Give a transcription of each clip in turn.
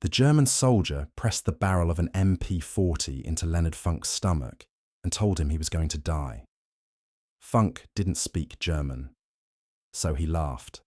The German soldier pressed the barrel of an MP40 into Leonard Funk's stomach and told him he was going to die. Funk didn't speak German, so he laughed.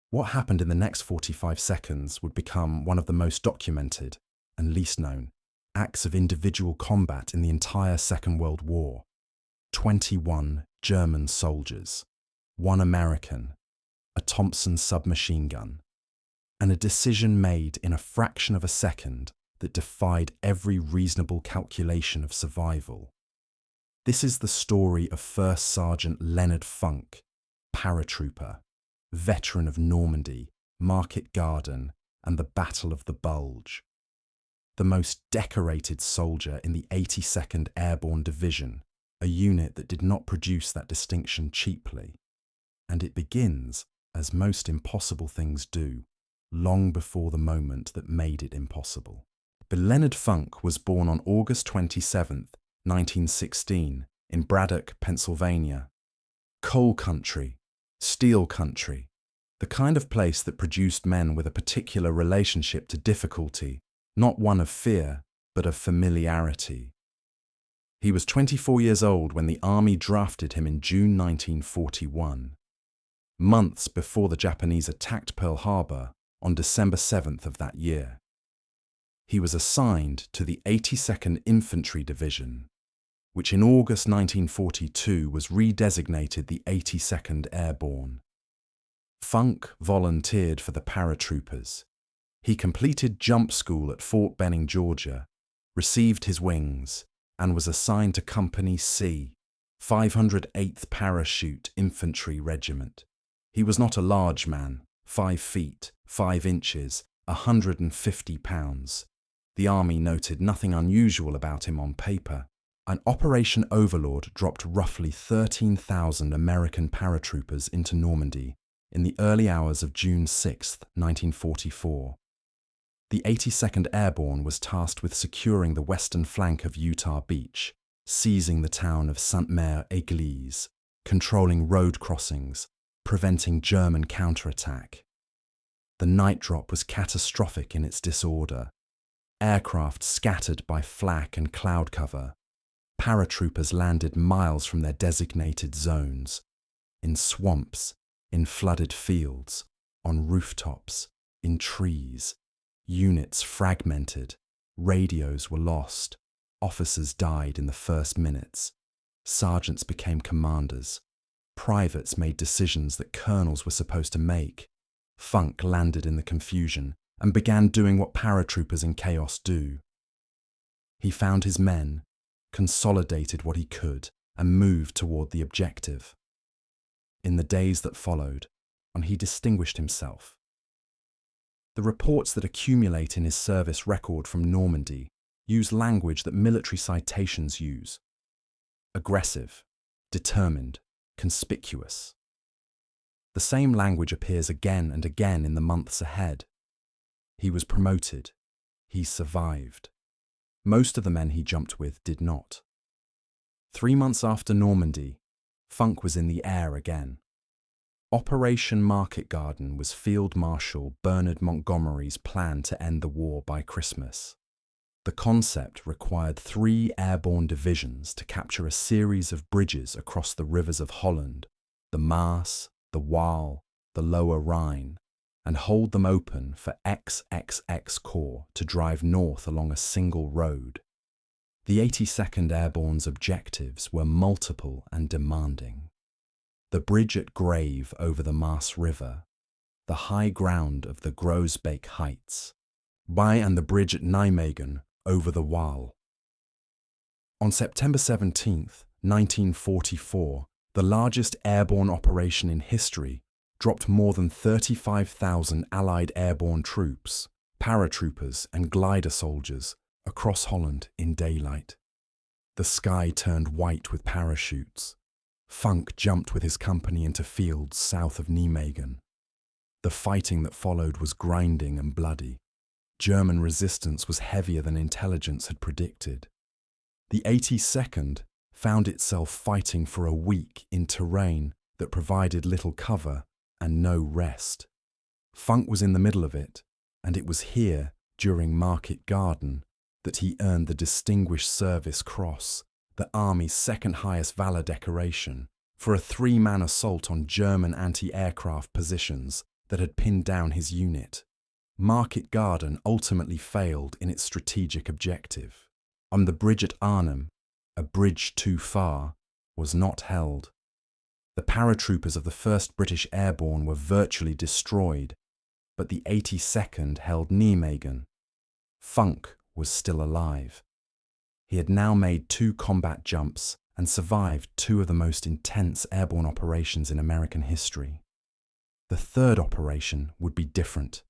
What happened in the next 45 seconds would become one of the most documented and least known acts of individual combat in the entire Second World War. 21 German soldiers, 1 American, a Thompson submachine gun, and a decision made in a fraction of a second that defied every reasonable calculation of survival. This is the story of First Sergeant Leonard Funk, Paratrooper, veteran of Normandy, Market Garden, and the Battle of the Bulge. The most decorated soldier in the 82nd Airborne Division, a unit that did not produce that distinction cheaply. And it begins, as most impossible things do, long before the moment that made it impossible. But Leonard Funk was born on August 27, 1916, in Braddock, Pennsylvania. Coal country, steel country, the kind of place that produced men with a particular relationship to difficulty, not one of fear, but of familiarity. He was 24 years old when the Army drafted him in June 1941, months before the Japanese attacked Pearl Harbor on December 7th of that year. He was assigned to the 82nd Infantry Division, which in August 1942 was redesignated the 82nd Airborne. Funk volunteered for the Paratroopers. He completed jump school at Fort Benning, Georgia, received his wings, and was assigned to Company C, 508th Parachute Infantry Regiment. He was not a large man, 5 feet, 5 inches, 150 pounds. The Army noted nothing unusual about him on paper. An Operation Overlord dropped roughly 13,000 American paratroopers into Normandy in the early hours of June 6, 1944. The 82nd Airborne was tasked with securing the western flank of Utah Beach, seizing the town of Sainte-Mère-Église, controlling road crossings, preventing German counterattack. The night drop was catastrophic in its disorder. Aircraft scattered by flak and cloud cover. Paratroopers landed miles from their designated zones, in swamps, in flooded fields, on rooftops, in trees. Units fragmented, radios were lost, officers died in the first minutes, sergeants became commanders, privates made decisions that colonels were supposed to make. Funk landed in the confusion and began doing what paratroopers in chaos do. He found his men, consolidated what he could, and moved toward the objective. In the days that followed, he distinguished himself. The reports that accumulate in his service record from Normandy use language that military citations use. Aggressive, determined, conspicuous. The same language appears again and again in the months ahead. He was promoted. He survived. Most of the men he jumped with did not. 3 months after Normandy, Funk was in the air again. Operation Market Garden was Field Marshal Bernard Montgomery's plan to end the war by Christmas. The concept required 3 airborne divisions to capture a series of bridges across the rivers of Holland, the Maas, the Waal, the Lower Rhine, and hold them open for XXX Corps to drive north along a single road. The 82nd Airborne's objectives were multiple and demanding. The bridge at Grave over the Maas River, the high ground of the Groesbeek Heights, and the bridge at Nijmegen over the Waal. On September 17, 1944, the largest airborne operation in history dropped more than 35,000 Allied airborne troops, paratroopers and glider soldiers across Holland in daylight. The sky turned white with parachutes. Funk jumped with his company into fields south of Nijmegen. The fighting that followed was grinding and bloody. German resistance was heavier than intelligence had predicted. The 82nd found itself fighting for a week in terrain that provided little cover and no rest. Funk was in the middle of it, and it was here during Market Garden that he earned the Distinguished Service Cross, the Army's second highest valor decoration, for a three-man assault on German anti-aircraft positions that had pinned down his unit. Market Garden ultimately failed in its strategic objective. On the bridge at Arnhem, a bridge too far, was not held. The paratroopers of the 1st British Airborne were virtually destroyed, but the 82nd held Nijmegen. Funk was still alive. He had now made 2 combat jumps and survived 2 of the most intense airborne operations in American history. The 3rd operation would be different.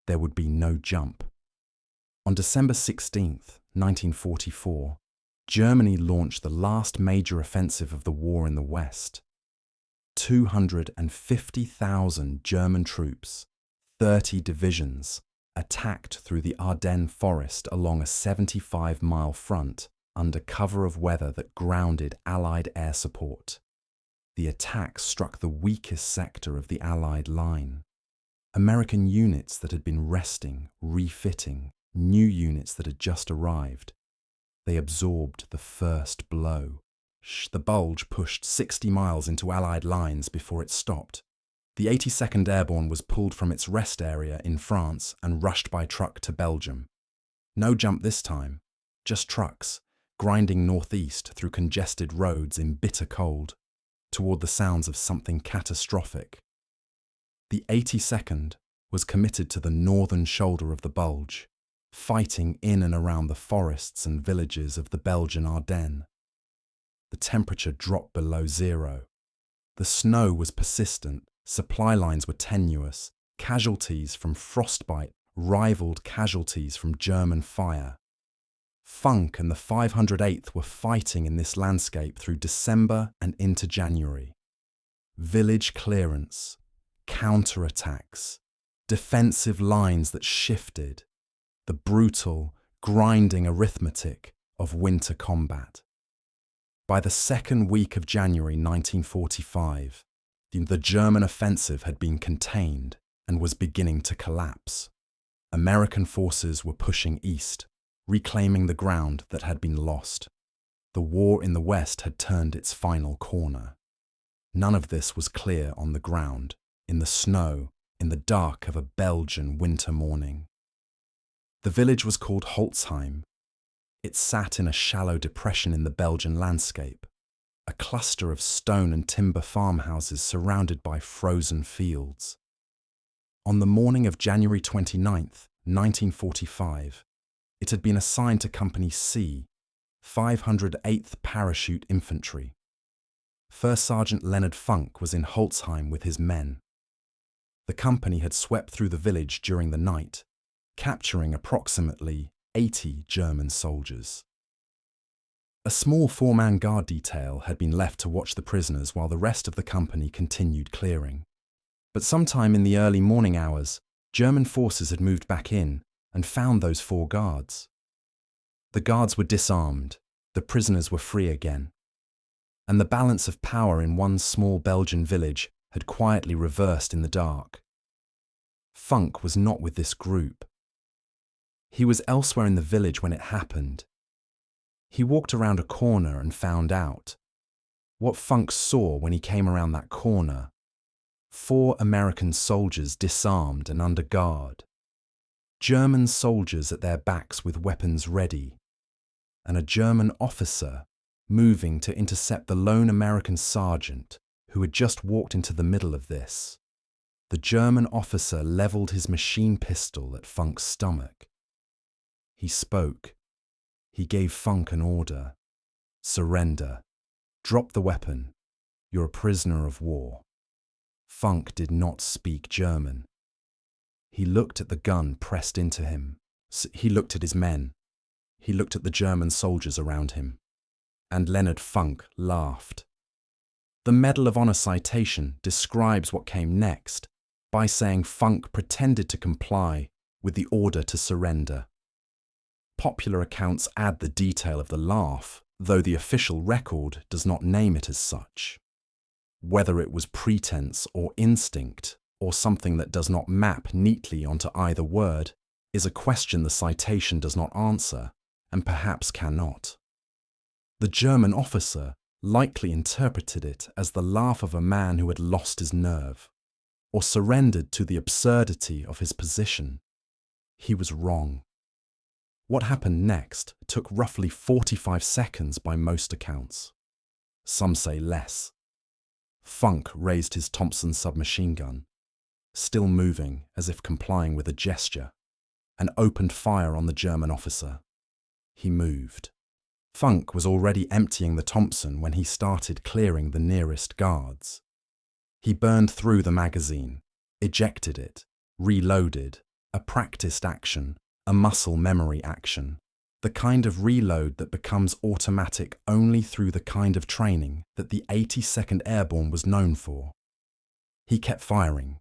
There would be no jump. On December 16, 1944, Germany launched the last major offensive of the war in the West. 250,000 German troops, 30 divisions, attacked through the Ardennes forest along a 75-mile front under cover of weather that grounded Allied air support. The attack struck the weakest sector of the Allied line. American units that had been resting, refitting, new units that had just arrived. They absorbed the first blow. The Bulge pushed 60 miles into Allied lines before it stopped. The 82nd Airborne was pulled from its rest area in France and rushed by truck to Belgium. No jump this time, just trucks, grinding northeast through congested roads in bitter cold, toward the sounds of something catastrophic. The 82nd was committed to the northern shoulder of the Bulge, fighting in and around the forests and villages of the Belgian Ardennes. The temperature dropped below zero. The snow was persistent, supply lines were tenuous, casualties from frostbite rivaled casualties from German fire. Funk and the 508th were fighting in this landscape through December and into January. Village clearance, counterattacks, defensive lines that shifted, the brutal, grinding arithmetic of winter combat. By the second week of January 1945, the German offensive had been contained and was beginning to collapse. American forces were pushing east, reclaiming the ground that had been lost. The war in the West had turned its final corner. None of this was clear on the ground, in the snow, in the dark of a Belgian winter morning. The village was called Holzheim. It sat in a shallow depression in the Belgian landscape, a cluster of stone and timber farmhouses surrounded by frozen fields. On the morning of January 29th, 1945, it had been assigned to Company C, 508th Parachute Infantry. First Sergeant Leonard Funk was in Holzheim with his men. The company had swept through the village during the night, capturing approximately 80 German soldiers. A small 4-man guard detail had been left to watch the prisoners while the rest of the company continued clearing. But sometime in the early morning hours, German forces had moved back in and found those 4 guards. The guards were disarmed, the prisoners were free again, and the balance of power in one small Belgian village had quietly reversed in the dark. Funk was not with this group. He was elsewhere in the village when it happened. He walked around a corner and found out. What Funk saw when he came around that corner: 4 American soldiers disarmed and under guard. German soldiers at their backs with weapons ready, and a German officer moving to intercept the lone American sergeant who had just walked into the middle of this. The German officer leveled his machine pistol at Funk's stomach. He spoke. He gave Funk an order. Surrender. Drop the weapon. You're a prisoner of war. Funk did not speak German. He looked at the gun pressed into him. He looked at his men. He looked at the German soldiers around him. And Leonard Funk laughed. The Medal of Honor citation describes what came next by saying Funk pretended to comply with the order to surrender. Popular accounts add the detail of the laugh, though the official record does not name it as such. Whether it was pretense or instinct, or something that does not map neatly onto either word, is a question the citation does not answer, and perhaps cannot. The German officer likely interpreted it as the laugh of a man who had lost his nerve, or surrendered to the absurdity of his position. He was wrong. What happened next took roughly 45 seconds by most accounts. Some say less. Funk raised his Thompson submachine gun, still moving as if complying with a gesture, and opened fire on the German officer. He moved. Funk was already emptying the Thompson when he started clearing the nearest guards. He burned through the magazine, ejected it, reloaded, a practiced action, a muscle memory action, the kind of reload that becomes automatic only through the kind of training that the 82nd Airborne was known for. He kept firing.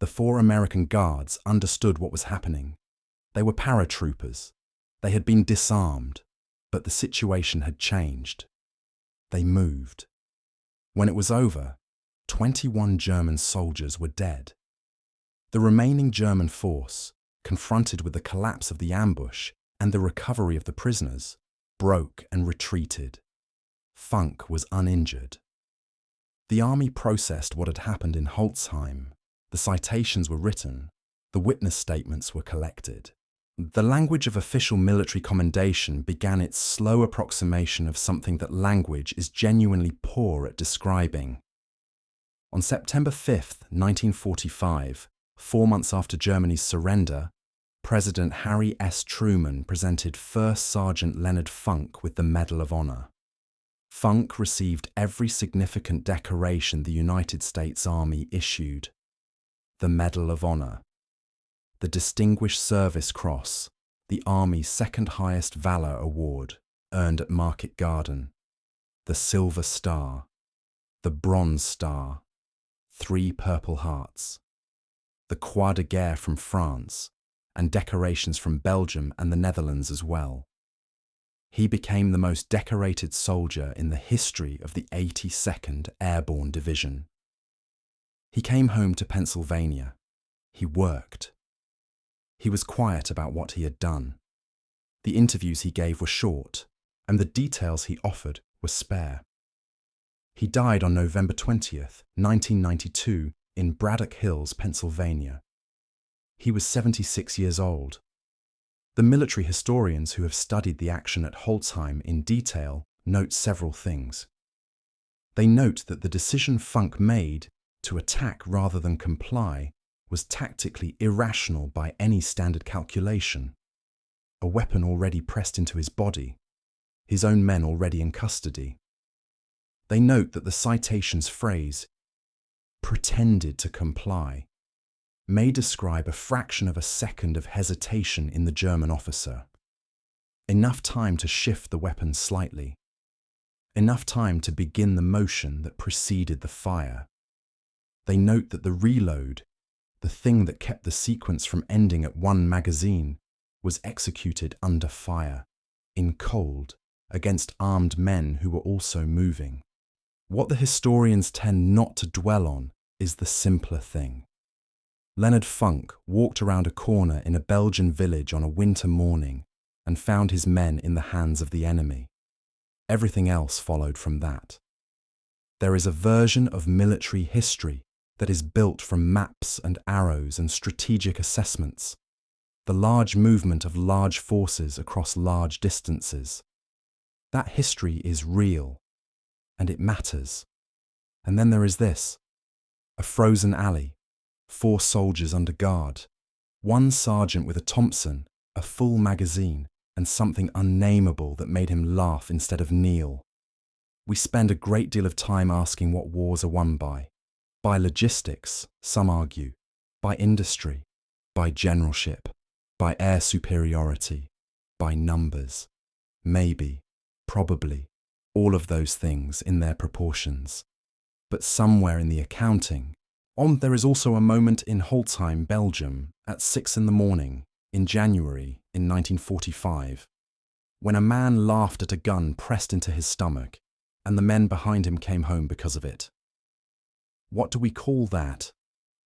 The 4 American guards understood what was happening. They were paratroopers. They had been disarmed, but the situation had changed. They moved. When it was over, 21 German soldiers were dead. The remaining German force, confronted with the collapse of the ambush and the recovery of the prisoners, broke and retreated. Funk was uninjured. The army processed what had happened in Holzheim. The citations were written. The witness statements were collected. The language of official military commendation began its slow approximation of something that language is genuinely poor at describing. On September 5, 1945, 4 months after Germany's surrender, President Harry S. Truman presented First Sergeant Leonard Funk with the Medal of Honor. Funk received every significant decoration the United States Army issued. The Medal of Honor, the Distinguished Service Cross, the Army's second highest valor award, earned at Market Garden, the Silver Star, the Bronze Star, 3 Purple Hearts, the Croix de Guerre from France, and decorations from Belgium and the Netherlands as well. He became the most decorated soldier in the history of the 82nd Airborne Division. He came home to Pennsylvania. He worked. He was quiet about what he had done. The interviews he gave were short, and the details he offered were spare. He died on November 20th, 1992, in Braddock Hills, Pennsylvania. He was 76 years old. The military historians who have studied the action at Holzheim in detail note several things. They note that the decision Funk made to attack rather than comply was tactically irrational by any standard calculation. A weapon already pressed into his body, his own men already in custody. They note that the citation's phrase, "pretended to comply," may describe a fraction of a second of hesitation in the German officer. Enough time to shift the weapon slightly. Enough time to begin the motion that preceded the fire. They note that the reload, the thing that kept the sequence from ending at 1 magazine, was executed under fire, in cold, against armed men who were also moving. What the historians tend not to dwell on is the simpler thing. Leonard Funk walked around a corner in a Belgian village on a winter morning and found his men in the hands of the enemy. Everything else followed from that. There is a version of military history that is built from maps and arrows and strategic assessments, the large movement of large forces across large distances. That history is real, and it matters. And then there is this: a frozen alley, 4 soldiers under guard, 1 sergeant with a Thompson, a full magazine, and something unnameable that made him laugh instead of kneel. We spend a great deal of time asking what wars are won by logistics, some argue, by industry, by generalship, by air superiority, by numbers. Maybe, probably, all of those things in their proportions. But somewhere in the accounting, there is also a moment in Holzheim, Belgium, at 6 in the morning, in January in 1945, when a man laughed at a gun pressed into his stomach, and the men behind him came home because of it. What do we call that?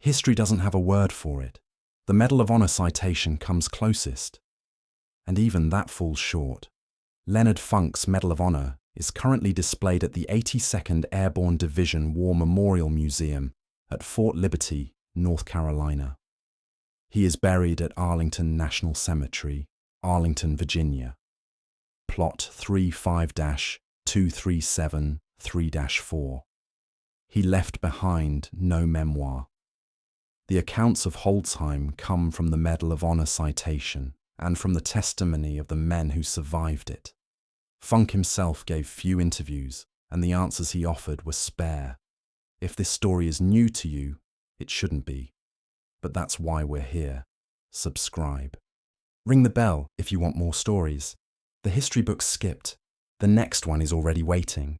History doesn't have a word for it. The Medal of Honor citation comes closest, and even that falls short. Leonard Funk's Medal of Honor is currently displayed at the 82nd Airborne Division War Memorial Museum at Fort Liberty, North Carolina. He is buried at Arlington National Cemetery, Arlington, Virginia. Plot 35-2373-4. He left behind no memoir. The accounts of Holtzheim come from the Medal of Honor citation and from the testimony of the men who survived it. Funk himself gave few interviews, and the answers he offered were spare. If this story is new to you, it shouldn't be. But that's why we're here. Subscribe. Ring the bell if you want more stories. The history book skipped. The next one is already waiting.